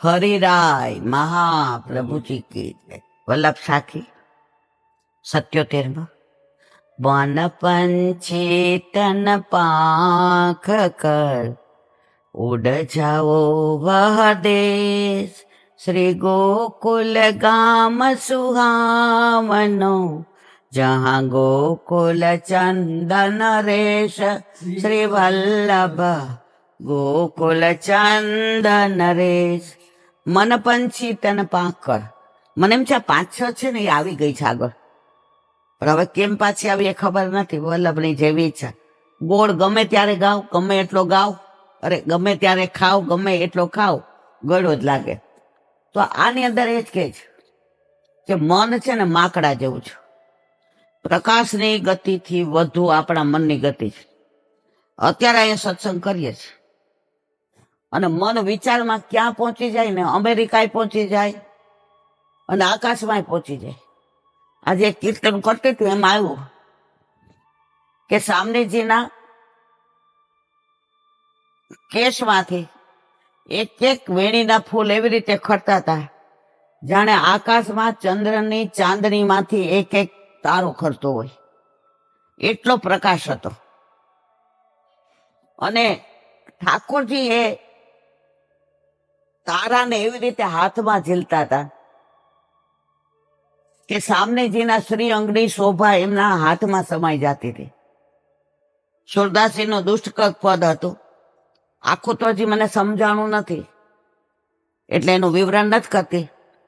હરિરાય મહાપ્રભુજી की जय। वल्लभ साखी 77 वन पंछी तन पाख कर उड़ जाओ वह देश, श्री गोकुल गाम सुहावनो, जहाँ गोकुल चंदन रेश, श्री वल्लभ गोकुल चंदन रेश। मन पंछी तन પાંખ કર। મને એમ છે 5-6 છે ને એ આવી ગઈ છે આગળ, પણ હવે કેમ પાછી આવી એ ખબર નથી। વલ્લભની જેવી ઈચ્છા। ગોળ ગમે ત્યારે ગાવ, ગમે એટલો ગાવ, અરે ગમે ત્યારે ખાવ, ગમે એટલો ખાવ, ગળો જ લાગે। તો આની અંદર એ જ કહે છે કે મન છે ને માકડા જેવું છે, પ્રકાશની ગતિથી વધુ આપણા મનની ગતિ છે। અત્યારે અહીંયા સત્સંગ કરીએ છીએ અને મન વિચારમાં ક્યાં પહોંચી જાય ને, અમેરિકાએ પહોંચી જાય અને આકાશમાં પહોંચી જાય। આજે એક કીર્તન કરતી હતું એમાં આવ્યું કે સામનેજીના કેશમાંથી એક એક વેણીના ફૂલ એવી રીતે ખરતા હતા જાણે આકાશમાં ચંદ્રની ચાંદનીમાંથી એક એક તારો ખરતો હોય, એટલો પ્રકાશ હતો। અને ઠાકોરજી એ તારાને એવી રીતે હાથમાં ઝીલતા હતા કે સામનેજીના શ્રી અંગની શોભા એમના હાથમાં સમાઈ જતી હતી। સુરદાસીનું દુષ્ટક પદ હતું, આખું તો હજી મને સમજાણું નથી એટલે એનું વિવરણ નથી કરતી,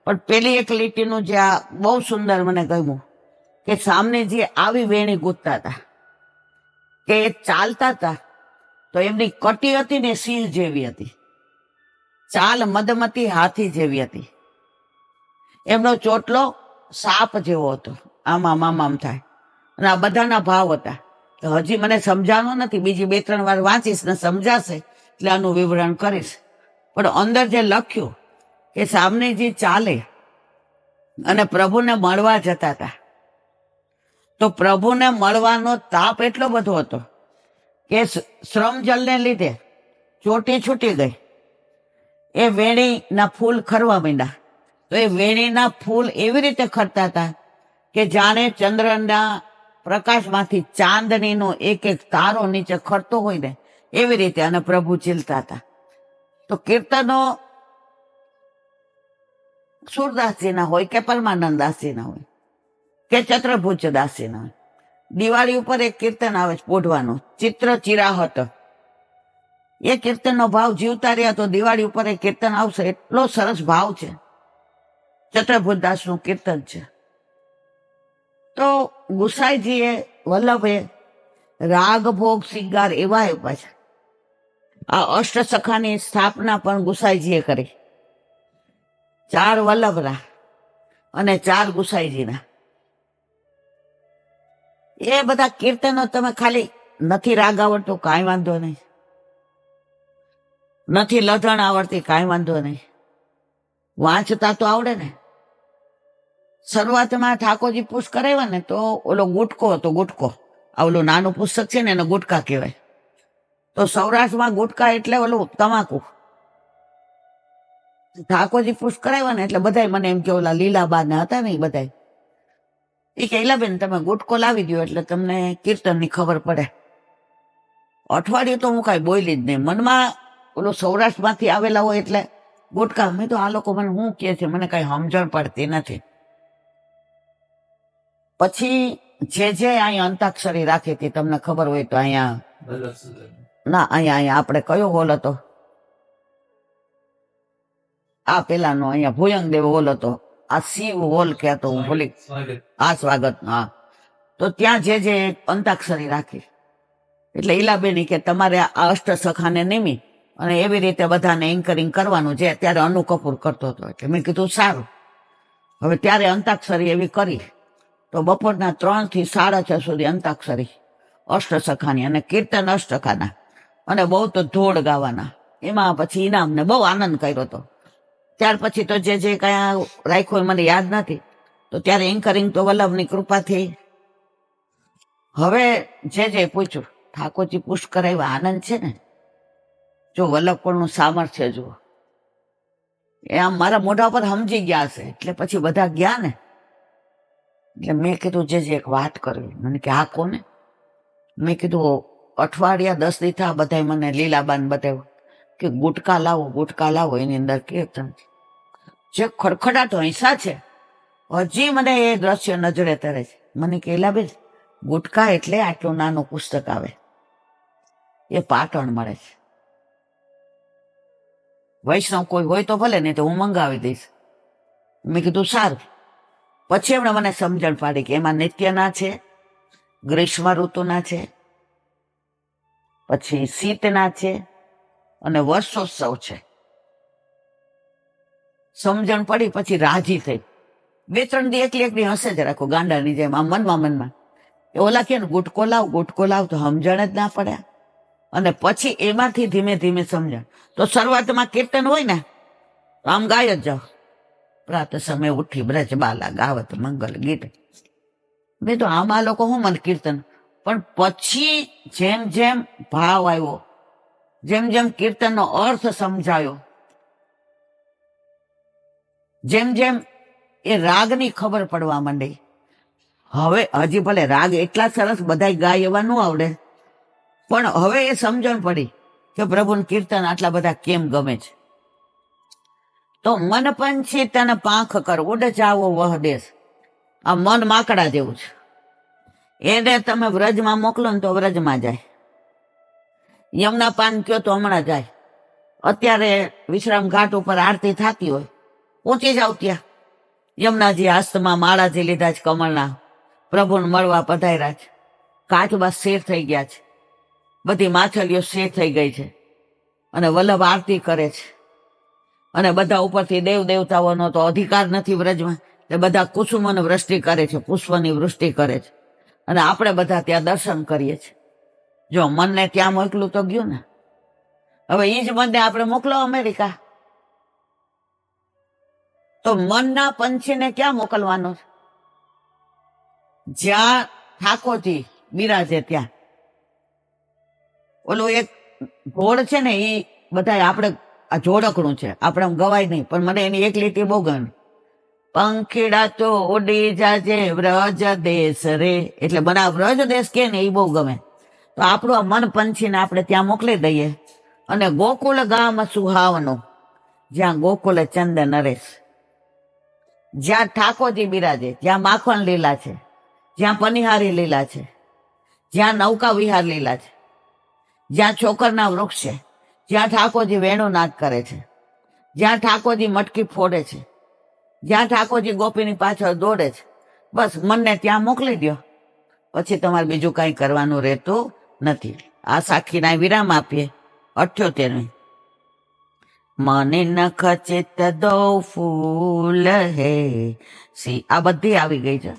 પણ પેલી એક લીટીનું જે આ બહુ સુંદર મને ગમ્યું કે સામનેજી આવી વેણી ગૂંથતા હતા કે એ ચાલતા હતા તો એમની કટી હતી ને સિંહ જેવી હતી, ચાલ મદમતી હાથી જેવી હતી, એમનો ચોટલો સાપ જેવો હતો, આમ આમ થાય, અને આ બધાના ભાવ હતા। હજી મને સમજાણું નથી, બીજી 2-3 વાર વાંચીશ ને સમજાશે એટલે આનું વિવરણ કરીશ। પણ અંદર જે લખ્યું કે સામનેજી ચાલે અને પ્રભુને મળવા જતા હતા, તો પ્રભુને મળવાનો તાપ એટલો બધો હતો કે શ્રમ જલને લીધે ચોટી છૂટી ગઈ, એ વેણીના ફૂલ ખરવા માંડ્યા। તો એ વેણીના ફૂલ એવી રીતે ખરતા હતા કે જાણે ચંદ્રના પ્રકાશમાંથી ચાંદનીનો એક એક તારો નીચે ખરતો હોય ને એવી રીતે, અને પ્રભુ ઝીલતા હતા। તો કીર્તનો સુરદાસજીના હોય કે પરમાનંદ દાસજીના હોય કે ચત્રભુજ દાસજીના હોય, દિવાળી ઉપર એક કીર્તન આવે છે પોઢવાનું, ચિત્ર ચિરાહત, એ કીર્તનનો ભાવ જીવતા રહ્યા તો દિવાળી ઉપર એક કીર્તન આવશે, એટલો સરસ ભાવ છે, ચત્રભુજદાસનું કીર્તન છે। તો ગુસાઈજીએ વલ્લભે રાગ ભોગ શિંગાર એવા આપ્યા છે। આ અષ્ટસખાની સ્થાપના પણ ગુસાઈજીએ કરી, 4 વલ્લભના અને 4 ગુસાઈજીના। એ બધા કીર્તનો તમે ખાલી નથી રાગ આવડતો કાંઈ વાંધો નહીં, નથી લઢણ આવડતી કાંઈ વાંધો નહીં, વાંચતા તો આવડે ને। શરૂઆતમાં ઠાકોરજી પુષ્પ કરાવ્યા ને તો ઓલો ગુટકો હતો, ગુટકો, આ ઓલું નાનું પુસ્તક છે ને એને ગુટકા કહેવાય। તો સૌરાષ્ટ્રમાં ગુટકા એટલે ઓલું તમાકુ। ઠાકોરજી પુષ્પ કરાવ્યા ને એટલે બધા મને એમ કે ઓલા લીલાબા ને હતા ને એ બધા એ કે ઈલાબેન તમે ગુટકો લાવી દો એટલે તમને કીર્તનની ખબર પડે। અઠવાડિયું તો હું કાંઈ બોલી જ નહીં, મનમાં ઓલું સૌરાષ્ટ્રમાંથી આવેલા હોય એટલે ગુટકા, મેં તો આ લોકો મને શું કહે છે મને કાંઈ સમજણ પડતી નથી। પછી જે અહીંયા અંતાક્ષરી રાખી હતી તમને ખબર હોય તો અહીંયા ના, અહીંયા આપણે કયો હોલ હતો, આ પેલાનો અહીંયા ભુયંગદેવ હોલ હતો, આ શિવ હોલ કહેતો હું ભૂલી, આ સ્વાગત, હા, તો ત્યાં જે અંતાક્ષરી રાખી એટલે ઈલાબેની કે તમારે આ અષ્ટસખાને નિમી અને એવી રીતે બધાને એન્કરિંગ કરવાનું, જે અત્યારે અનુ કપૂર કરતો હતો। એટલે મેં કીધું સારું, હવે ત્યારે અંતાક્ષરી એવી કરી તો બપોરના 3 થી 6:30 સુધી અંતાક્ષરી અષ્ટસખાની અને કીર્તન અષ્ટકાના, અને બહુ તો ધોળ ગાવાના, એમાં પછી ઇનામને બહુ આનંદ કર્યો હતો। ત્યાર પછી તો જે કઈ રાખ્યું મને યાદ નથી, તો ત્યારે એન્કરિંગ તો વલ્લભની કૃપાથી। હવે જે પૂછ્યું ઠાકોરજી પુષ્પ કરાવ્યા, આનંદ છે ને, જો વલ્લભપણનું સામર્થ્ય જુઓ, એ આમ મારા મોઢા પર સમજી ગયા હશે. એટલે પછી બધા ગયા ને, એટલે મેં કીધું જે એક વાત કરવી. મને કે આ કોને? મેં કીધું અઠવાડિયા 10 દી થા બધા મને લીલાબાન બતાવ્યું કે ગુટકા લાવો એની અંદર કીર્તન જે ખડખડાટ હૈસા છે. હજી મને એ દ્રશ્ય નજરે તરે છે. મને કે એલાબેન ગુટકા એટલે આટલું નાનું પુસ્તક આવે, એ પાટણ મળે છે. વૈષ્ણવ કોઈ હોય તો ભલે, નહીં તો હું મંગાવી દઈશ. મેં કીધું સારું. પછી એમણે મને સમજણ પાડી કે એમાં નિત્યના છે, ગ્રીષ્મ ઋતુના છે, પછી શીતના છે અને વર્ષોત્સવ છે. સમજણ પડી પછી રાજી થઈ. 2-3 દી એકલી હસે જ રાખો ગાંડાની જેમ, આમ મનમાં એ ઓલા કે ગુટકો લાવ તો સમજણ જ ના પડે. અને પછી એમાંથી ધીમે ધીમે સમજણ. તો શરૂઆતમાં કીર્તન હોય ને તો આમ ગાય જ જાઓ, પ્રાત સમય ઉઠી બ્રજ બાલા ગાવત મંગલ ગીત. મેં તો આમાં લોકો હું મને કીર્તન. પણ પછી જેમ જેમ ભાવ આવ્યો, જેમ જેમ કીર્તનનો અર્થ સમજાયો, જેમ જેમ એ રાગની ખબર પડવા માંડી. હવે હજી ભલે રાગ એટલા સરસ બધા ગાય એવા ન આવડે, પણ હવે એ સમજણ પડી કે પ્રભુનું કીર્તન આટલા બધા કેમ ગમે છે. તો મન પંછી તને પાંખ કર ઉડ જાવો વહ દેશ. આ મન માકડા જેવું છે. એને તમે વ્રજમાં મોકલો ને તો વ્રજમાં જાય, યમુના પાન કયો તો હમણાં જાય. અત્યારે વિશ્રામ ઘાટ ઉપર આરતી થતી હોય, પહોંચી જાવ ત્યાં. યમુનાજી હસ્તમાં માળાજી લીધા છે કમળના, પ્રભુને મળવા પધાર્યા છે. કાચબા શેર થઈ ગયા છે, બધી માછલીઓ શેર થઈ ગઈ છે, અને વલ્લભ આરતી કરે છે. અને બધા ઉપરથી દેવ દેવતાઓનો તો અધિકાર નથી વ્રજમાં, એટલે બધા કુસુમોની વૃષ્ટિ કરે છે, પુષ્પની વૃષ્ટિ કરે છે. અને આપણે બધા ત્યાં દર્શન કરીએ છીએ. જો મનને ત્યાં મોકલું તો ગયું ને. હવે એ જ મનને આપણે મોકલો અમેરિકા, તો મનના પંછીને ક્યાં મોકલવાનો છે? જ્યાં ઠાકોરજી બિરાજે ત્યાં. ઓલું એક ઘોડ છે ને, એ બધા આપણે આ જોડકણું છે, આપણે આમ ગવાય નહીં, પણ મને એની એક લીટી બહુ ગમે. પંખીડા તો ઉડી જાજે વ્રજ દેશ રે. એટલે મને આ વ્રજ દેશ કે ને એ બહુ ગમે. તો આપણું આ મન પંછીને આપણે ત્યાં મોકલી દઈએ. અને ગોકુળ ગામ સુહાવનું, જ્યાં ગોકુળ ચંદ નરેશ, જ્યાં ઠાકોરજી બિરાજે, જ્યાં માખણ લીલા છે, જ્યાં પનિહારી લીલા છે, જ્યાં નૌકા વિહાર લીલા છે, જ્યાં છોકરના વૃક્ષ છે, જ્યાં ઠાકોરજી વેણુનાદ કરે છે, જ્યાં ઠાકોરજી મટકી ફોડે છે, જ્યાં ઠાકોરજી ગોપીની પાછળ દોડે છે, બસ મનને ત્યાં મોકલી દો. પછી તમારે બીજું કાંઈ કરવાનું રહેતું નથી. આ સાખીના વિરામ આપીએ. 78. મને નખ ચિત્ત દો ફૂલ હે સી. આ બધી આવી ગઈ છે.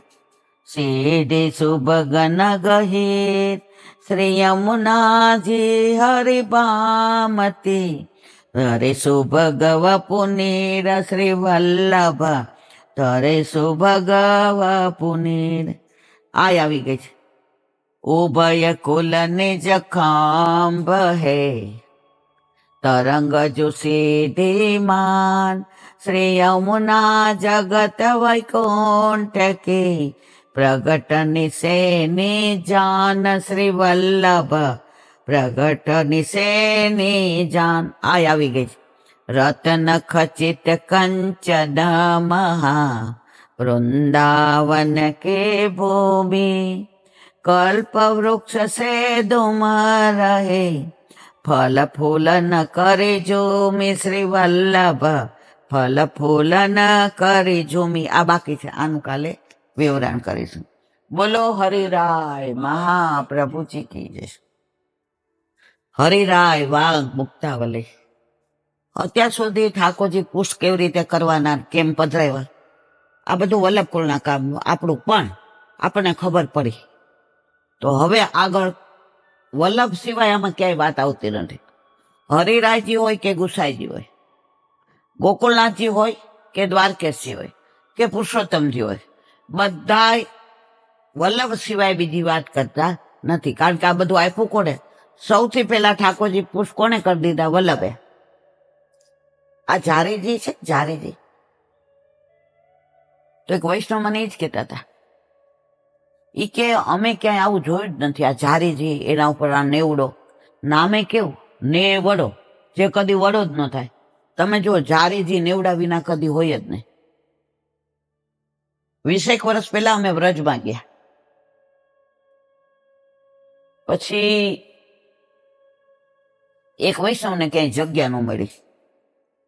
સીધી સુભગન ગહીર શ્રી યમુનાજી હરિભામતી તરે સુભગવ પુનીર શ્રી વલ્લભ તરે સુભગવ પુનીર. આ આવી ગઈ છે. ઉભય કુલ નિજ ખાંભ હે તરંગ જો સીધીમાન શ્રી યમુના જગત વૈકુંઠ કી પ્રગટ નિશેની જાન શ્રી વલ્લભ પ્રગટ નિશેની જાન. આ આવી ગઈ છે. રત્ન ખચિત કંચન મહા વૃંદાવન કે ભૂમિ કલ્પ વૃક્ષ સે દુમ રહે ફલ ફૂલ ન કરી ઝૂમી શ્રી વલ્લભ ફલ ફૂલ ન કરી ઝૂમી. આ બાકી છે, આનું કાલે વિવરણ કરીશું. બોલો હરિરાય મહાપ્રભુજી કી જય. હરિરાય વાઘ મુક્તાવલી. અત્યાર સુધી ઠાકોરજી પુષ્ટ કેવી રીતે કરવાના, કેમ પધરાવ્યા, આ બધું વલ્લભકુળના કામનું આપણું પણ આપણને ખબર પડી. તો હવે આગળ વલ્લભ સિવાય આમાં ક્યાંય વાત આવતી નથી. હરિરાયજી હોય કે ગુસાઈજી હોય, ગોકુળનાથજી હોય કે દ્વારકેશજી હોય કે પુરુષોત્તમજી હોય, બધાય વલ્લભ સિવાય બીજી વાત કરતા નથી. કારણ કે આ બધું આપ્યું કોને? સૌથી પહેલા ઠાકોરજી પુષ્ટ કોને કરી દીધા? વલ્લભે. આ જારીજી છે, જારીજી. તો એક વૈષ્ણવ મને એ જ કહેતા હતા, ઈ કે અમે ક્યાંય આવું જોયું જ નથી. આ જારીજી, એના ઉપર આ નેવડો, નામે કેવું ને વડો, જે કદી વડો જ ન થાય. તમે જો જારીજી નેવડા વિના કદી હોય જ નહીં. 20 વર્ષ પહેલા અમે વ્રજમાં ગયા, પછી એક વૈષ્ણવને ક્યાંય જગ્યા ન મળી,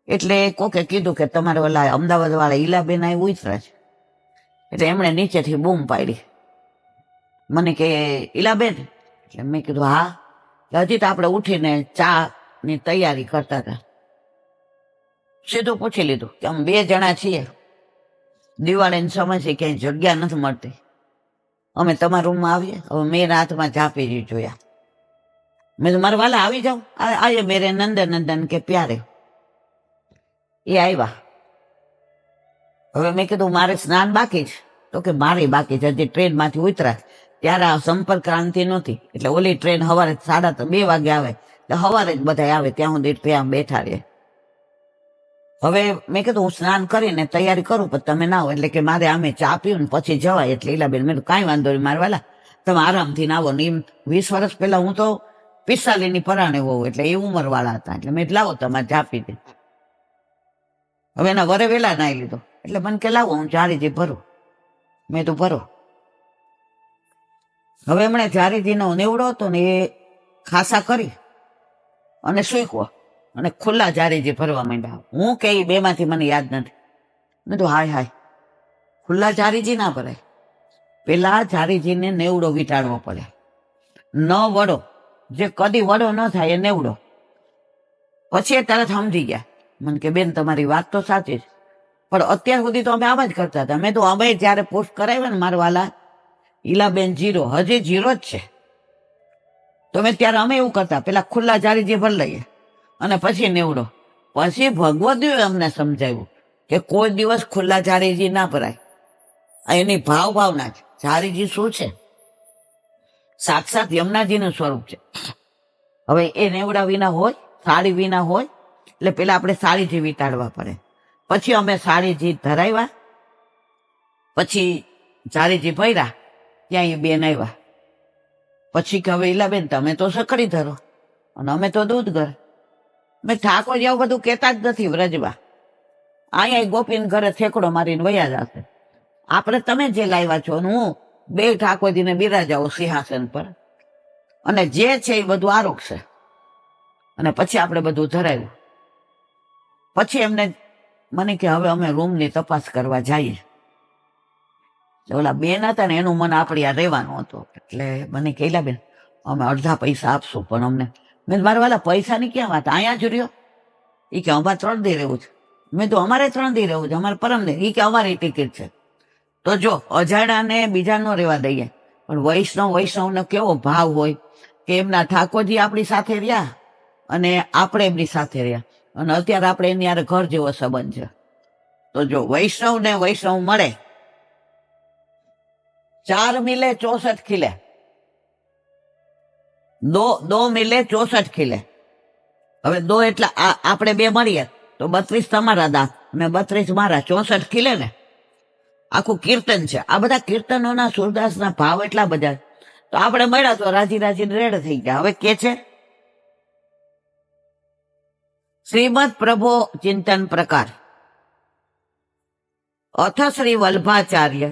એટલે કોકે કીધું કે તમારે ઓલા અમદાવાદ વાળા ઈલાબેન અહીં ઉતરા છે. એટલે એમણે નીચેથી બૂમ પાડી મને કે ઈલાબેન. એટલે મેં કીધું હા. હજી તો આપણે ઉઠીને ચા ની તૈયારી કરતા હતા. સીધું પૂછી લીધું કે અમે 2 જણા છીએ, દિવાળીની સમય છે, ક્યાંય જગ્યા નથી મળતી, અમે તમારા રૂમમાં આવીએ. હવે મેં હાથમાં ઝાંપી જોયા. મેં તો મારા વાલા આવી જાઓ, આયે મેરે નંદન નંદન કે પ્યારે. એ આવ્યા. હવે મેં કીધું મારે સ્નાન બાકી છે. તો કે મારે બાકી છે, હજી ટ્રેનમાંથી ઉતરા ત્યારે આ સંપર્ક ક્રાંતિ નહોતી, એટલે ઓલી ટ્રેન સવારે 2:30 વાગે આવે, એટલે સવારે જ બધા આવે, ત્યાં સુધી ત્યાં બેઠા રહે. હવે મેં કીધું હું સ્નાન કરીને તૈયારી કરું, પણ તમે ના આવો. એટલે કે મારે આમે ચા પીવું ને પછી જવાય. એટલે ઈલાબેન મેં કાંઈ વાંધો નહીં મારા વાલા, તમે આરામથી ના આવો ને. એમ 20 વર્ષ પહેલા હું તો 45 પરાણે હોઉં, એટલે એ ઉંમર વાળા હતા. એટલે મેં લાવો તમારે ચા પી દે. હવે એના વરે વેલા નાઈ લીધો. એટલે મને કે લાવો હું જારીજી ભરું. મેં તો ભરો. હવે એમણે જારીજીનો નેવડો હતો ને એ ખાસા કરી અને સૂકવો અને ખુલ્લા જારીજી ભરવા માંડ્યા. હું કે 2 માંથી મને યાદ નથી. મેં તો હાય ખુલ્લા જારીજી ના ભરાય, પેલા જારીજીને નેવડો વીટાડવો પડે. ન વડો, જે કદી વડો ન થાય એ નેવડો. પછી એ તરત સમજી ગયા. મને કે બેન તમારી વાત તો સાચી છે, પણ અત્યાર સુધી તો અમે આમ જ કરતા હતા. મેં તો અમે જયારે પોસ્ટ કરાવ્યા ને મારા વાલા ઈલાબેન 0, હજી 0 જ છે. તો મેં ત્યારે અમે એવું કરતા, પેલા ખુલ્લા જારીજી ભરી લઈએ અને પછી નેવડો. પછી ભગવદીએ અમને સમજાવ્યું કે કોઈ દિવસ ખુલ્લા જારીજી ના ભરાય. એની ભાવના છે. જારીજી શું છે? સાક્ષાત યમુનાજીનું સ્વરૂપ છે. હવે એ નેવડા વિના હોય, સાડી વિના હોય, એટલે પેલા આપણે સાડીજી વીટાડવા પડે. પછી અમે સાડીજી ધરાવ્યા, પછી જારીજી ભર્યા, ત્યાં એ બેન આવ્યા. પછી કે હવે ઈલાબેન તમે તો સકડી ધરો અને અમે તો દૂધ ઘર. મેં ઠાકોર જેવું બધું કહેતા જ નથી વ્રજમાં. અહીંયા ગોપીને ઘરે થેકડો મારીને વયા જશે. આપણે તમે જે લાવ્યા છો ને હું 2 ઠાકોરજીને બિરાજાવો સિંહાસન પર, અને જે છે એ બધું આરોગશે. અને પછી આપણે બધું ધરાવ્યું. પછી એમને મને કે હવે અમે રૂમની તપાસ કરવા જઈએ. ઓલા બેન હતા ને એનું મન આપણે આ રહેવાનું હતું. એટલે મને કહેલા બેન અમે અડધા પૈસા આપશું, પણ અમને. મેં મારા વાલા પૈસાની ક્યાં વાત, અહીંયા જ રહ્યો. એ કે અમારે 3 દી રહેવું છે. મેં તો અમારે 3 દી રહેવું છે, અમારે પરમ દે. એ કે અમારી ટિકિટ છે. તો જો અજાણાને બીજા ન રહેવા દઈએ, પણ વૈષ્ણવનો કેવો ભાવ હોય કે એમના ઠાકોરજી આપણી સાથે રહ્યા અને આપણે એમની સાથે રહ્યા, અને અત્યારે આપણે એની યારે ઘર જેવો સંબંધ છે. તો જો વૈષ્ણવ મળે, 4 મિલે 64 ખીલે, 2 મિલે 64 ખીલે. હવે 2 એટલે આપણે 2 મળીએ તો 32 તમારા દાંત અને 32 મારા, 64 ખીલે ને. આખું કીર્તન છે. આ બધા કીર્તનોના સુરદાસના ભાવ એટલા બધા. તો આપણે મળ્યા તો રાજી રેડ થઈ ગયા. હવે કે છે શ્રીમદ પ્રભો ચિંતન પ્રકાર અથ શ્રી વલ્ભાચાર્ય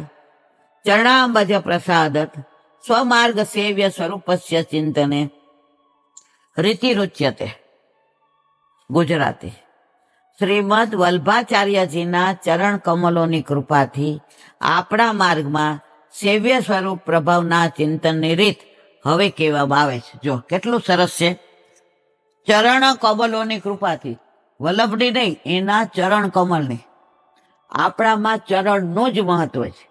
ચરણાંબજ પ્રસાદત સ્વમાર્ગ સેવ્ય સ્વરૂપસ્ય ચિંતને રીતિરુચ્યતે. ગુજરાતી. શ્રીમદ વલ્ભાચાર્યજીના ચરણ કમલોની કૃપાથી આપણા માર્ગમાં સેવ્ય સ્વરૂપ પ્રભાવના ચિંતનની રીત હવે કહેવામાં આવે છે. જો કેટલું સરસ છે. ચરણ કમલોની કૃપાથી, વલ્લભની નહીં, એના ચરણ કમલની. આપણામાં ચરણનું જ મહત્વ છે.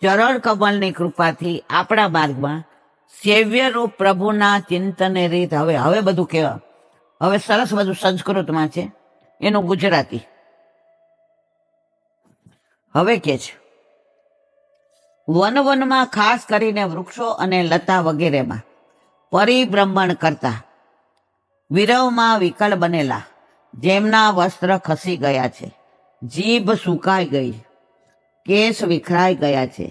ચરણ કમલની કૃપાથી આપણા માર્ગમાં સેવ્ય રૂપ પ્રભુના ચિંતનની રીત હવે બધું કહેવા. હવે સરસ બધું સંસ્કૃતમાં છે, એનું ગુજરાતી. હવે કે છે વનમાં ખાસ કરીને વૃક્ષો અને લતા વગેરેમાં પરિભ્રમણ કરતા, વિરવમાં વિકળ બનેલા જેમના વસ્ત્ર ખસી ગયા છે, જીભ સુકાઈ ગઈ, કેસ વિખરાઈ ગયા છે,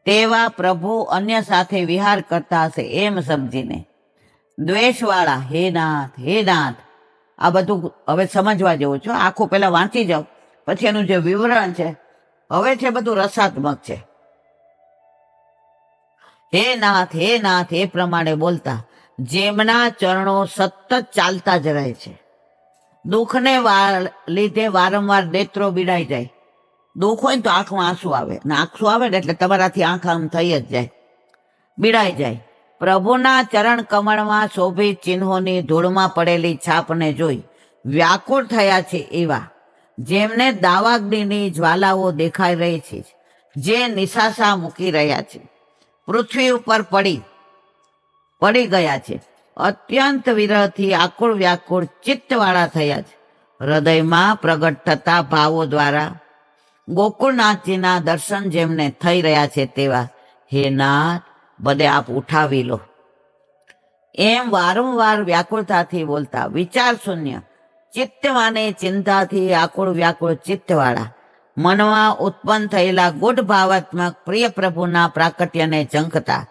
તેવા પ્રભુ અન્ય સાથે વિહાર કરતા હશે એમ સમજીને દ્વેષવાળા હે નાથ, હે નાથ. આ બધું હવે સમજવા જેવું છે. આખું પેલા વાંચી જાઓ, પછી એનું જે વિવરણ છે હવે છે બધું રસાત્મક છે. હે નાથ, હે નાથ એ પ્રમાણે બોલતા જેમના ચરણો સતત ચાલતા જ રહે છે. દુઃખને લીધે વારંવાર નેત્રો બીડાઈ જાય. દુઃખ હોય ને તો આંખમાં આંસુ આવે, ને આંસુ આવે ને એટલે તમારાથી આંખ આમ થઈ જ જાય, બીડાઈ જાય. પ્રભુના ચરણ કમળમાં શોભિત ચિહ્નોની ધૂળમાં પડેલી છાપને જોઈ વ્યાકુળ થયા છે એવા જેમને દાવાગ્નિની જ્વાલાઓ દેખાઈ રહી છે, જે નિશાસા મૂકી રહ્યા છે, પૃથ્વી ઉપર પડી ગયા છે. અત્યંત વિરહથી આકુળ વ્યાકુળ ચિત્તવાળા થયા છે. હૃદયમાં પ્રગટ થતા ભાવો દ્વારા ગોકુળનાથજીના દર્શન જેમને થઈ રહ્યા છે તેવા હે નાથ બધે આપ ઉઠાવી લો. એમ વારંવાર વ્યાકુળતાથી બોલતા વિચાર શૂન્ય ચિત્તવાને ચિંતાથી આકુળ વ્યાકુળ ચિત્તવાળા મનમાં ઉત્પન્ન થયેલા ગુઢ ભાવાત્મક પ્રિય પ્રભુના પ્રાકટ્યને ઝંખતા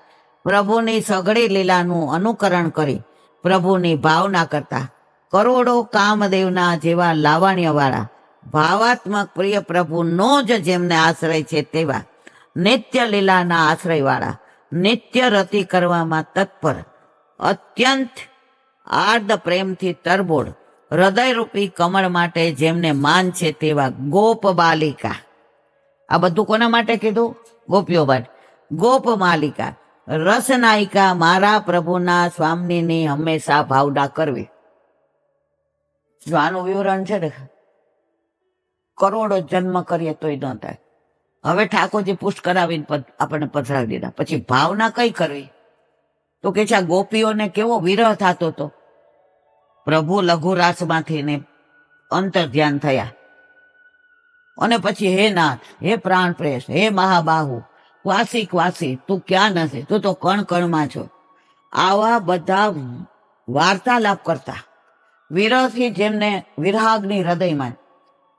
પ્રભુની સઘળી લીલાનું અનુકરણ કરી પ્રભુની ભાવના કરતા કરોડો કામદેવના જેવા લાવણ્યવાળા ભાવાત્મક પ્રિય પ્રભુનો જ જેમને આશ્રય છે તેવા નિત્ય લીલાના આશ્રયવાળા નિત્ય રતિ કરવામાં તત્પર અત્યંત આર્દ પ્રેમથી તરબોળ હૃદયરૂપી કમળ માટે જેમને માન છે તેવા ગોપ બાલિકા. આ બધું કોના માટે કીધું? ગોપીઓ માટે. ગોપ માલિકા રસનાયિકા મારા પ્રભુના સ્વામીની હંમેશા ભાવના કરવી. જો આનું વિવરણ છે ને કરોડો જન્મ કરીએ તોય ન થાય. હવે ઠાકોરજી પુષ્ટ કરાવીને આપણને પધરાવી દીધા. પછી ભાવના કઈ કરવી? તો કે છે આ ગોપીઓને કેવો વિરહ થતો હતો. પ્રભુ લઘુરાસમાંથી ને અંતર ધ્યાન થયા અને પછી હે નાથ, હે પ્રાણ પ્રેસ, હે મહાબાહુ, ક્વાસી ક્વાસી તું ક્યાં નથી, તું તો કણ કણમાં છો. આવા બધા વાર્તાલાપ કરતા વિરહથી જેમને વિરહાગ્નિ હૃદયમાં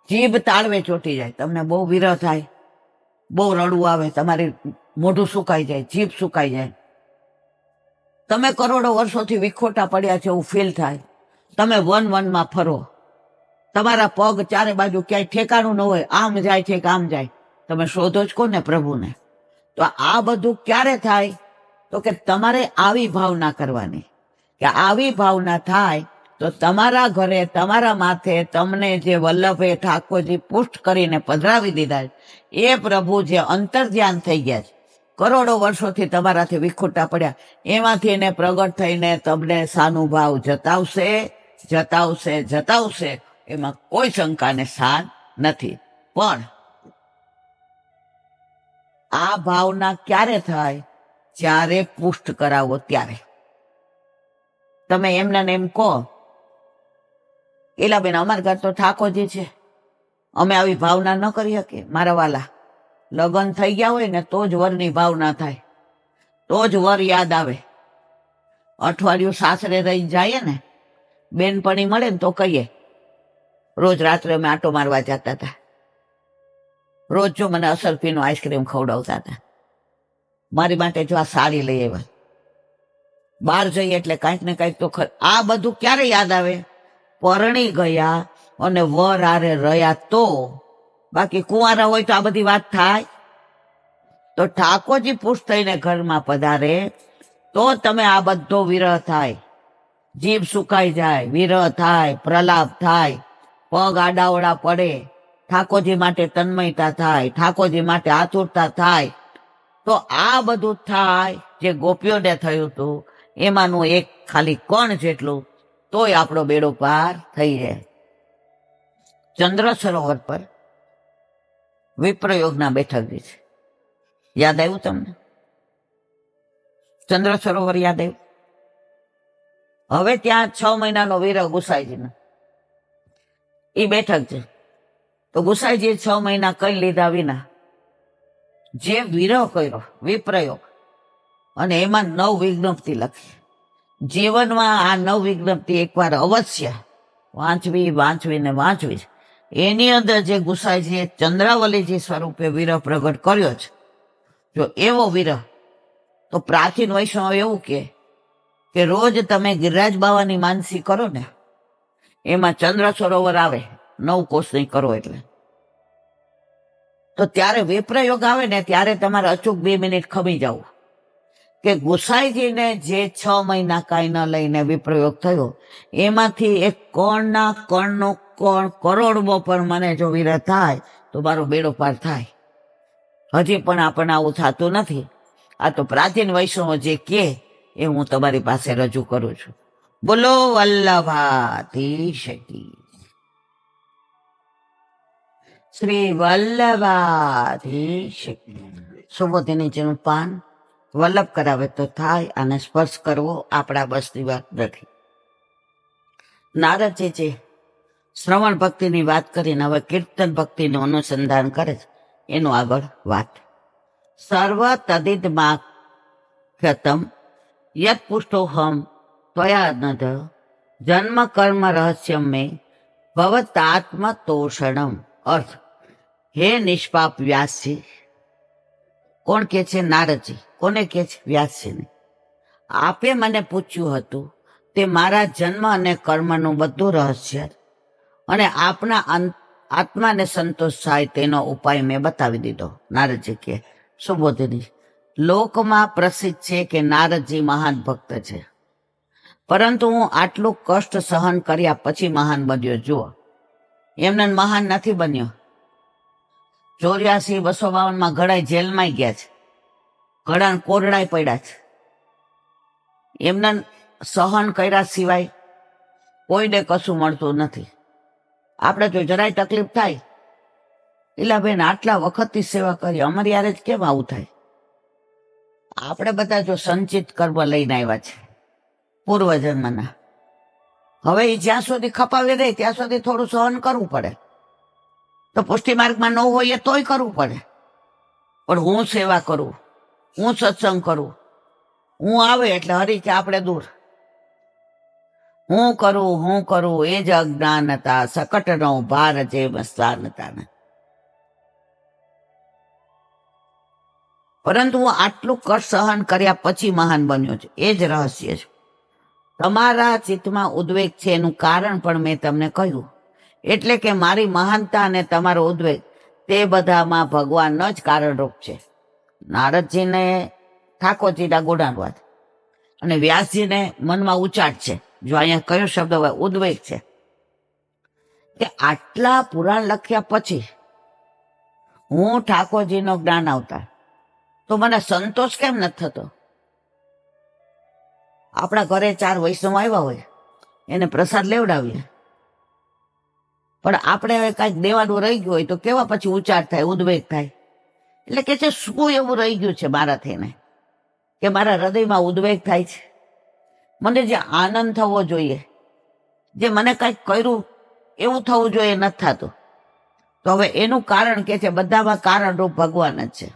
જીભ તાળવે ચોટી જાય. તમને બહુ વિરહ થાય, બહુ રડવું આવે, તમારી મોઢું સુકાઈ જાય, જીભ સુકાઈ જાય, તમે કરોડો વર્ષોથી વિખોટા પડ્યા છે એવું ફીલ થાય. તમે વનમાં ફરો, તમારા પગ ચારે બાજુ ક્યાંય ઠેકાણું ન હોય, આમ જાય છે કે આમ જાય, તમે શોધો જ કોને? પ્રભુને. તો આ બધું ક્યારે થાય? તો કે તમારે આવી ભાવના કરવાની. કે આવી ભાવના થાય તો તમારા ઘરે તમારા માથે તમને જે વલ્લભે ઠાકોરજી પુષ્ટ કરીને પધરાવી દીધા એ પ્રભુ જે અંતર્ધ્યાન થઈ ગયા છે, કરોડો વર્ષોથી તમારાથી વિખૂટા પડ્યા, એમાંથી એને પ્રગટ થઈને તમને સાનુભાવ જતાવશે જતાવશે જતાવશે, એમાં કોઈ શંકાને સ્થાન નથી. પણ આ ભાવના ક્યારે થાય? જ્યારે પુષ્ટ કરાવો ત્યારે. તમે એમને એમ કહો એલા બેન અમારા ઘર તો ઠાકોરજી છે, અમે આવી ભાવના ન કરી શકીએ. મારા વાલા, લગ્ન થઈ ગયા હોય ને તો જ વરની ભાવના થાય, તો જ વર યાદ આવે. અઠવાડિયું સાસરે રહી જાય ને, બેનપણી મળે ને તો કહીએ રોજ રાત્રે અમે આટો મારવા જતા હતા, રોજ જો મને અસરફીનો આઈસ્ક્રીમ ખવડાવતા હતા, મારી માટે જો આ સાડી લઈ આવ્યા, બહાર જઈએ એટલે કાંઈક ને કાંઈક તો આ બધું ક્યારે યાદ આવે? પરણી ગયા અને વર આરે રહ્યા તો. બાકી કુંવારા હોય તો આ બધી વાત થાય? તો ઠાકોરજી પુષ્ટ થઈને ઘરમાં પધારે તો તમે આ બધો વિરહ થાય, જીભ સુકાઈ જાય, વિરહ થાય, પ્રલાપ થાય, પગ આડાવડા પડે, ઠાકોરજી માટે તન્મયતા થાય, ઠાકોરજી માટે આતુરતા થાય. તો આ બધું થાય જે ગોપીઓને થયું હતું એમાંનું એક ખાલી કણ જેટલું, તોય આપણો બેડો પાર થઈ જાય. ચંદ્ર સરોવર પર વિપ્રયોગના બેઠક છે, યાદ આવ્યું તમને? ચંદ્ર સરોવર યાદ આવ્યું? હવે ત્યાં 6 મહિનાનો વિરહ ગુસાઈજીનો એ બેઠક છે. તો ગુસાઈજીએ 6 મહિના કઈ લીધા વિના જે વિરહ કર્યો, વિપ્રયોગ, અને એમાં 9 વિજ્ઞપ્તિ લખી. જીવનમાં આ 9 વિજ્ઞપ્તિ એકવાર અવશ્ય વાંચવી ને વાંચવી. એની અંદર જે ગુસાઈજીએ ચંદ્રાવલીજી સ્વરૂપે વિરહ પ્રગટ કર્યો છે, જો એવો વિરહ તો પ્રાચીન વૈષ્ણવ એવું કે રોજ તમે ગિરિરાજ બાવાની માનસી કરો ને, એમાં ચંદ્ર સરોવર આવે 9 કોષની કરો એટલે, તો ત્યારે વિપ્રયોગ આવે ને ત્યારે તમારે અચૂક 2 મિનિટ ખમી જવું કે ગુસાઈજીને જે 6 મહિના કાંઈ ન લઈને વિપ્રયોગ થયો, એમાંથી એક કણના કણનો કણ કરોડમો પણ મને જો વિરહ થાય તો મારો બેડો પાર થાય. હજી પણ આપણને આવું થતું નથી. આ તો પ્રાચીન વૈષ્ણવો જે કે એ હું તમારી પાસે રજૂ કરું છું. બોલો વલ્લભાધીશ કી, શ્રી વલ્લભાધીશ કી. સુબોધીનીજીનું પાન વલ્લભ કરાવે તો થાય, અને સ્પર્શ કરવો આપણા બસની વાત નથી. નારદજી શ્રવણ ભક્તિની વાત કરીને હવે કીર્તન ભક્તિનું અનુસંધાન કરે છે, એનું આગળ વાત. સર્વ તદિદમાખ્યતમ યત પુષ્ટોહમ ત્વયાનદ જન્મ કર્મ રહસ્યમ મે ભવતાત્મતોષણમ. અર્થ, હે નિષ્પાપ વ્યાસજી. કોણ કે છે? નારદજી. કોને કે છે? વ્યાસજીને. આપે મને પૂછ્યું હતું તે મારા જન્મ અને કર્મનું બધું રહસ્ય અને આપના આત્માને સંતોષ થાય તેનો ઉપાય મેં બતાવી દીધો. નારદજી કે સુબોધિની, લોકમાં પ્રસિદ્ધ છે કે નારદજી મહાન ભક્ત છે, પરંતુ હું આટલું કષ્ટ સહન કર્યા પછી મહાન બન્યો. જુઓ, એમને મહાન નથી બન્યો. 84-252 ઘણા જેલમાં ગયા છે, ઘણા કોરડાય પડ્યા છે. એમને સહન કર્યા સિવાય કોઈને કશું મળતું નથી. આપણે જો જરાય તકલીફ થાય, એલા બેન આટલા વખતથી સેવા કરી, અમારી યારે જ કેમ આવું થાય? આપણે બધા જો સંચિત કર્મ લઈને આવ્યા છે પૂર્વજન્મના. હવે એ જ્યાં સુધી ખપાવી રહે ત્યાં સુધી થોડું સહન કરવું પડે. તો પુષ્ટિ માર્ગમાં ન હોય એ તોય કરવું પડે. પણ હું સેવા કરું, હું સત્સંગ કરું, હું આવે એટલે હરી કે આપણે દૂર. હું કરું એ જ અજ્ઞાનતા, સકટનો ભાર જેમ સ્થાનતા. પરંતુ હું આટલું કષ્ટ સહન કર્યા પછી મહાન બન્યો છે, એ જ રહસ્ય છે. તમારા ચિત્તમાં ઉદ્વેગ છે એનું કારણ પણ મેં તમને કહ્યું. એટલે કે મારી મહાનતા અને તમારો ઉદ્વેગ તે બધામાં ભગવાન જ કારણરૂપ છે. નારદજીને ઠાકોરજીના ગુણાનુવાદ અને વ્યાસજીને મનમાં ઉચાટ છે. જો અહીંયા કયો શબ્દ હોય? ઉદ્વેગ છે. કે આટલા પુરાણ લખ્યા પછી હું ઠાકોરજીનો જ્ઞાન આવતા તો મને સંતોષ કેમ નથી થતો? આપણા ઘરે 4 વૈષ્ણવ આવ્યા હોય, એને પ્રસાદ લેવડાવીએ, પણ આપણે હવે કાંઈક દેવાનું રહી ગયું હોય તો કેવા પછી ઉચાર થાય, ઉદ્વેગ થાય. એટલે કે છે શું એવું રહી ગયું છે મારાથી ને કે મારા હૃદયમાં ઉદ્વેગ થાય છે? મને જે આનંદ થવો જોઈએ, જે મને કાંઈક કર્યું એવું થવું જોઈએ, નથી થતું. તો હવે એનું કારણ કે છે બધામાં કારણરૂપ ભગવાન જ છે.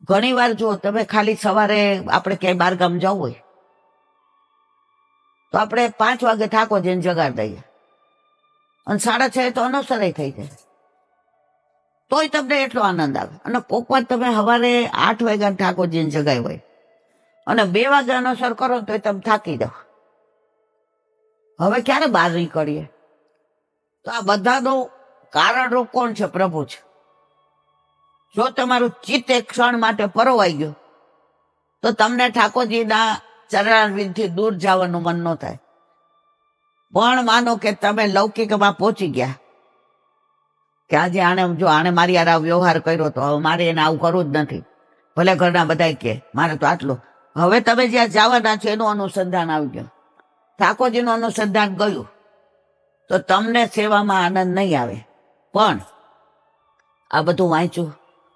ઘણી વાર જો તમે ખાલી સવારે આપણે ક્યાંય બહારગામ જવું હોય તો આપણે 5 વાગે ઠાકોરજીને જગાડી દઈએ અને 6:30 તો અનવસરાય થઈ જાય, તોય તમને એટલો આનંદ આવે. અને કોક વાર તમે સવારે 8 વાગ્યા ઠાકોરજીને જગાવ્યા હોય અને 2 વાગે અનવસર કરો તો તમે થાકી જાઓ. હવે ક્યારે બહાર નીકળીએ? તો આ બધાનું કારણરૂપ કોણ છે? પ્રભુ છે. જો તમારું ચિત્ત એક ક્ષણ માટે પરોવાઈ ગયું તો તમને ઠાકોરજીના ચરણારવિંદથી દૂર જવાનું મન ન થાય. પણ માનો કે તમે લૌકિકમાં પહોંચી ગયા કે આજે આણે મારી યાર વ્યવહાર કર્યો તો હવે મારે એને આવું કરવું જ નથી, ભલે ઘરના બધા કે મારે તો આટલું. હવે તમે જ્યાં જવાના છો એનું અનુસંધાન આવી ગયું, ઠાકોરજીનું અનુસંધાન ગયું, તો તમને સેવામાં આનંદ નહીં આવે. પણ આ બધું વાંચ્યું,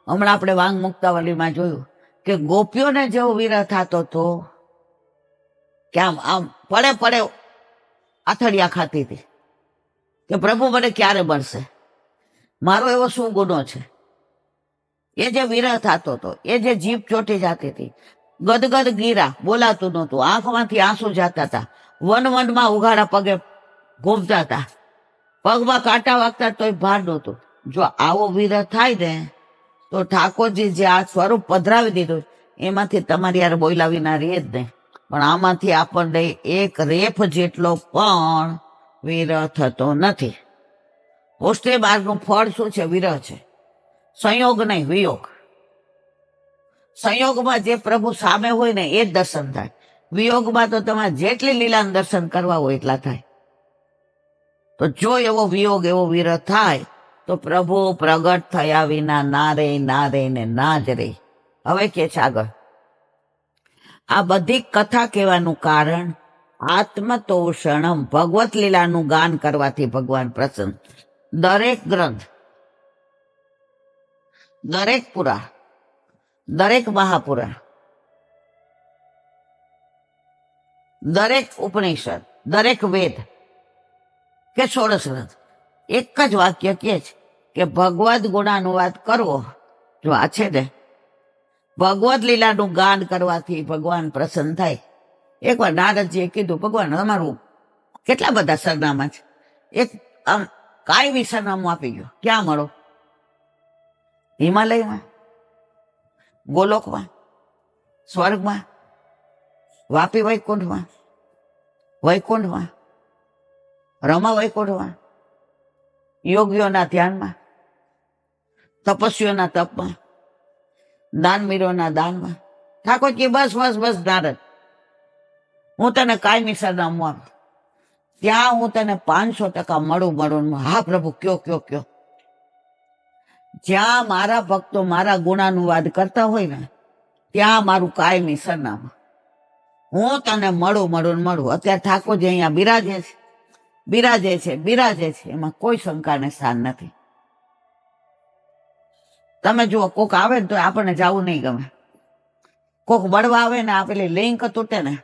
હમણાં આપણે વાંગ મુક્તાવલીમાં જોયું કે ગોપીઓને જેવો વિરહ થતો હતો કે આમ પડે આથડિયા ખાતી હતી કે પ્રભુ મને ક્યારે મળશે, મારો એવો શું ગુનો છે? એ જે વિરહ થતો હતો, એ જે જીભ ચોટી જતી હતી, ગદગદ ગીરા, બોલાતું નહોતું, આંખમાંથી આંસુ જતા હતા, વનમાં ઉઘાડા પગે ઘૂમતા હતા, પગમાં કાંટા વાગતા તોય ભાર નહોતું. જો આવો વિરહ થાય ને તો ઠાકોરજી જે આ સ્વરૂપ પધરાવી દીધું એમાંથી તમારી યાર બોયલા વિના રહે જ નહીં. પણ આમાંથી આપણને એક રેફ જેટલો પણ વિરહ થતો નથી. પોસ્ટે માર્ગનું ફળ શું છે? વિરહ છે. સંયોગ નહીં, વિયોગ. સંયોગમાં જે પ્રભુ સામે હોય ને એ જ દર્શન થાય. વિયોગમાં તો તમારે જેટલી લીલાનું દર્શન કરવા હોય એટલા થાય. તો જો એવો વિયોગ, એવો વિરહ થાય તો પ્રભુ પ્રગટ થયા વિના ના રે, ના રે ને ના જ રે. હવે કે છે આગળ, આ બધી કથા કહેવાનું કારણ આત્મતોષણમ, ભગવત લીલાનું ગાન કરવાથી ભગવાન પ્રસન્ન. દરેક ગ્રંથ, દરેક પુરાણ, દરેક મહાપુરાણ, દરેક ઉપનિષદ, દરેક વેદ કે ષોડશ ગ્રંથ એક જ વાક્ય કહે છે કે ભગવદ ગુણાનુવાદ કરવો. જો આ છે ને, ભગવદ લીલાનું ગાન કરવાથી ભગવાન પ્રસન્ન થાય. એકવાર નારદજીએ કીધું, ભગવાન અમારું કેટલા બધા સરનામા છે, એક આમ કાયમી સરનામું આપી ગયો. ક્યાં મળો? હિમાલયમાં, ગોલોકમાં, સ્વર્ગમાં, વાપી વૈકુંઠમાં, વૈકુંઠમાં, રમા વૈકુંઠમાં, યોગીઓના ધ્યાનમાં, તપસ્વીઓના તપમાં, દાનવીરોના દાનમાં. ઠાકોરજી બસ બસ બસ નારદ, હું તને કાયમી સરનામું આપું, ત્યાં હું તને 500% મળું. હા પ્રભુ, કયો કયો કયો. જ્યાં મારા ભક્તો મારા ગુણાનુવાદ કરતા હોય ને ત્યાં મારું કાયમી સરનામું, હું તને મળું. અત્યારે ઠાકોરજી અહીંયા બિરાજે છે, એમાં કોઈ શંકાને સ્થાન નથી. તમે જુઓ, કોક આવે ને તો આપણને જવું નહીં ગમે. કોક બળવા આવે ને, આ પેલી લિંક તૂટે ને,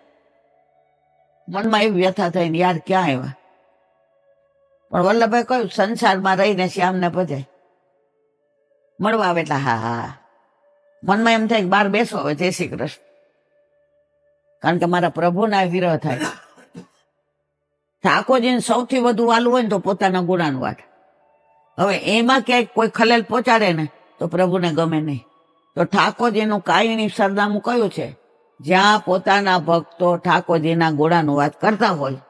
મનમાં એવી વ્યથા થઈને યાર ક્યાં આવ્યા. પણ વલ્લભભાઈ કહ્યું, સંસારમાં રહીને શ્યામને ભજાય. મળવા આવે એટલે હા હા, મનમાં એમ થાય કે બહાર બેસો હવે, જય શ્રી કૃષ્ણ. કારણ કે મારા પ્રભુના વિરહ થાય. ઠાકોરજીને સૌથી વધુ વાલું હોય ને તો પોતાના ગુણાનુવાદ. હવે એમાં ક્યાંક કોઈ ખલેલ પહોંચાડે ને તો પ્રભુને ગમે નહીં. તો ઠાકોરજીનું કાયમી સરનામું કયું છે? જ્યાં પોતાના ભક્તો ઠાકોરજીના ગુણાનુવાદ કરતા હોય.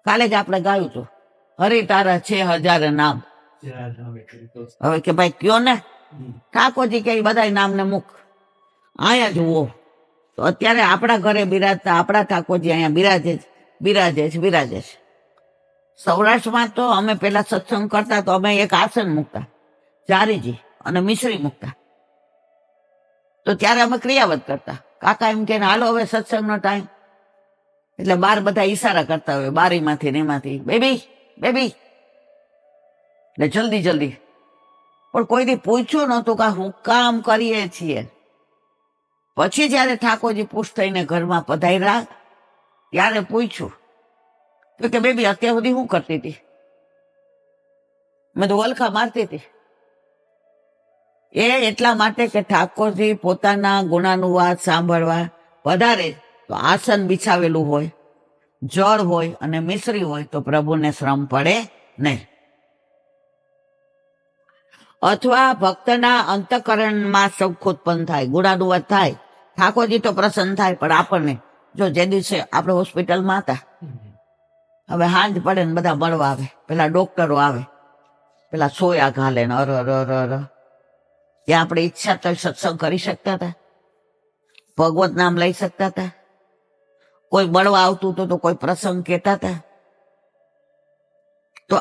કાલે જ આપણે ગાયું હતું, હરિ તારા છે હજાર નામ. હવે કે ભાઈ કયો ને, ઠાકોરજી કે બધા નામને મૂક, અહીંયા જુઓ. તો અત્યારે આપણા ઘરે બિરાજતા આપણા ઠાકોરજી અહીંયા બિરાજે છે. સૌરાષ્ટ્રમાં તો અમે પેલા સત્સંગ કરતા તો અમે એક આસન મૂકતા, ચારીજી અને મિશ્રી મૂકતા. તો ત્યારે અમે ક્રિયાવત કરતા. કાકા એમ કે હાલો હવે સત્સંગનો ટાઈમ. એટલે બાર બધા ઈશારા કરતા હોય, બારીમાંથી ને એમાંથી, બેબી બેબી, એટલે જલ્દી. પણ કોઈથી પૂછ્યું નહોતું કે હું કામ કરીએ છીએ. પછી જયારે ઠાકોરજી પુષ્ટ થઈને ઘરમાં પધાર્યા ત્યારે પૂછ્યું તો કે બેબી અત્યાર સુધી શું કરતી હતી? મેં તો વલખા મારતી હતી. એ એટલા માટે કે ઠાકોરજી પોતાના ગુણાનુવાદ સાંભળવા પધારે તો આસન બિછાવેલું હોય, જળ હોય અને મિશ્રી હોય તો પ્રભુને શ્રમ પડે નહીં. અથવા ભક્તના અંતઃકરણમાં સુખ ઉત્પન્ન થાય, ગુણાનુવાદ થાય, ઠાકોરજી તો પ્રસન્ન થાય. પણ આપણને જો જે દિવસે આપણે હોસ્પિટલમાં હતા, હવે હાંજ પડે ને બધા મળવા આવે, પેલા ડોક્ટરો આવે, પેલા સોયા ઘાલે ને અર ત્યાં આપણે ઈચ્છા તો સત્સંગ કરી શકતા હતા, ભગવત નામ લઈ શકતા હતા, કોઈ મળવા આવતું હતું તો કોઈ પ્રસંગ કહેતા હતા. તો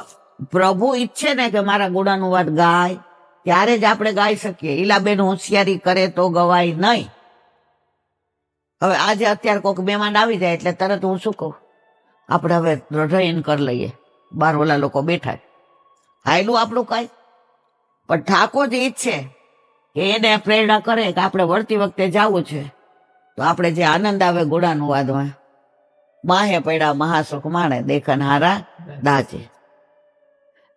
પ્રભુ ઈચ્છે ને કે મારા ગુણાનુવાદ ગાય, ત્યારે જ આપણે ગાઈ શકીએ. ઈલાબેન હોશિયારી કરે તો ગવાય નહીં. હવે આજે અત્યારે કોઈક મહેમાન આવી જાય એટલે તરત હું શું કહું, આપણે હવે રઢાઈને કરી લઈએ, બાર ઓલા લોકો બેઠા, હાયલું આપણું કાંઈ. પણ ઠાકોરજી ઈચ્છે કે એને પ્રેરણા કરે કે આપણે વળતી વખતે જવું છે તો આપણે જે આનંદ આવે ગુણાનુવાદમાં, માહે પડ્યા મહાસુખ માણે દેખન હારા દાજે.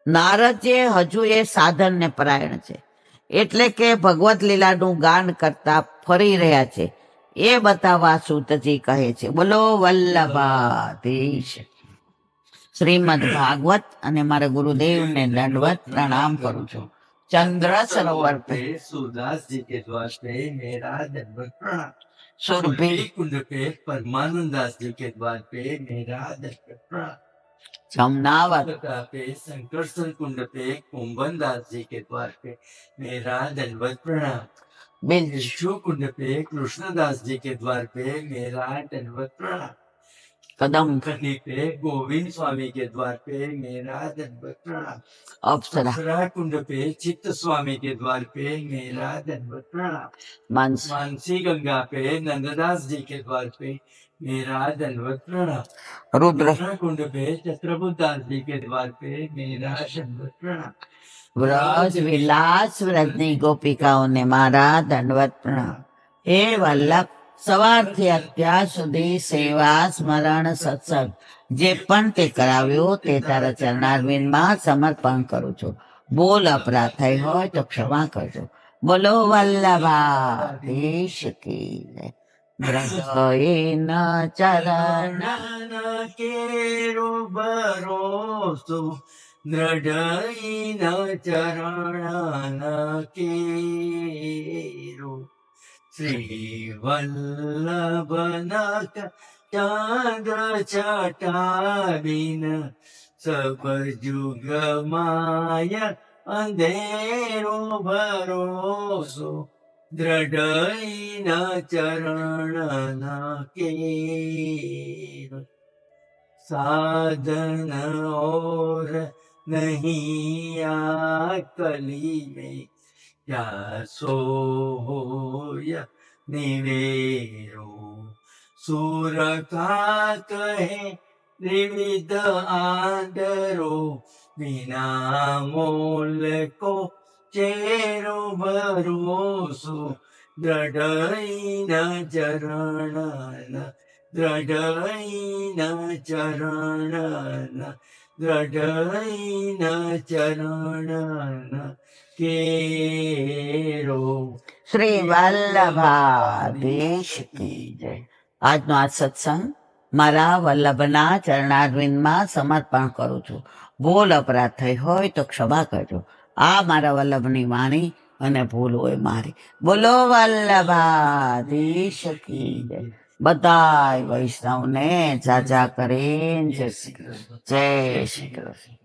નારદજી હજુ એ સાધન ને પરાયણ છે, એટલે કે ભગવત લીલાનું ગાન કરતા ફરી રહ્યા છે એ બતાવવા સૂતજી કહે છે, બોલો વલ્લભાધીશ. શ્રીમદ ભાગવત અને મારા ગુરુદેવને દંડવત પ્રણામ કરું છું. चंद्र सरोवर पे सूरदास जी के द्वार पे मेरा दंडवत प्रणाम। सुरभि कुंड पे परमानंद दास जी के द्वार पे मेरा दंडवत प्रणाम। जमुनावत पे संकर्षण कुंड पे कुंभन दास जी के द्वार पे मेरा दंडवत प्रणाम। बिच्छू कुंड पे कृष्णदास जी के द्वार पे मेरा दंडवत प्रणाम। कदम खनी पे गोविंद स्वामी के द्वार पे मेरा दंडवत प्रणाम। अप्सरा कुंड पे चित्त स्वामी के द्वार पे मेरा दंडवत प्रणाम। मानस मानसी गंगा पे नंददास जी के द्वार पे मेरा दंडवत प्रणाम। रुद्र कुंड पे चत्रबुद्ध दास जी के द्वार पे मेरा दंडवत प्रणाम। व्रज विलास व्रजनी गोपिकाओने मारा दंडवत प्रणाम। हे वल्लभ, સવારથી અત્યાર સુધી સેવા સ્મરણ સત્સંગ જે પણ તે કરાવ્યો તે તારા ચરણારવિંદમાં સમર્પણ કરું છું. બોલ અપરાધ થઈ હોય તો ક્ષમા કરજો. બોલો વલ્લભાધીશ કી જય. હૃદયન ચરણ કેરો ભરોસો દ્રઢઈન ચરણ કેરો श्री वल्लभनाथ चंद्र चटाबिन सब जुग माया अंधेरो भरोसो दृढ़ चरण के साधन और नहीं कली में क्या सोय निवेरो सुर का कहे त्रिविध आदरो बिना मोल को चेरो भरोसो दृढ़ चरण दृढ़ चरण दृढ़ चरण केरो શ્રી વલ્લભાધીશ કી જય. આજનો આ સત્સંગ મારા વલ્લભના ચરણારવિંદમાં સમર્પણ કરું છું. ભૂલ અપરાધ થઈ હોય તો ક્ષમા કરજો. આ મારા વલ્લભની વાણી અને ભૂલ હોય મારી. બોલો વલ્લભાધીશ કી જય. બધાય વૈષ્ણવને જાજા કરીને જય શ્રી કૃષ્ણ. જય શ્રી કૃષ્ણ.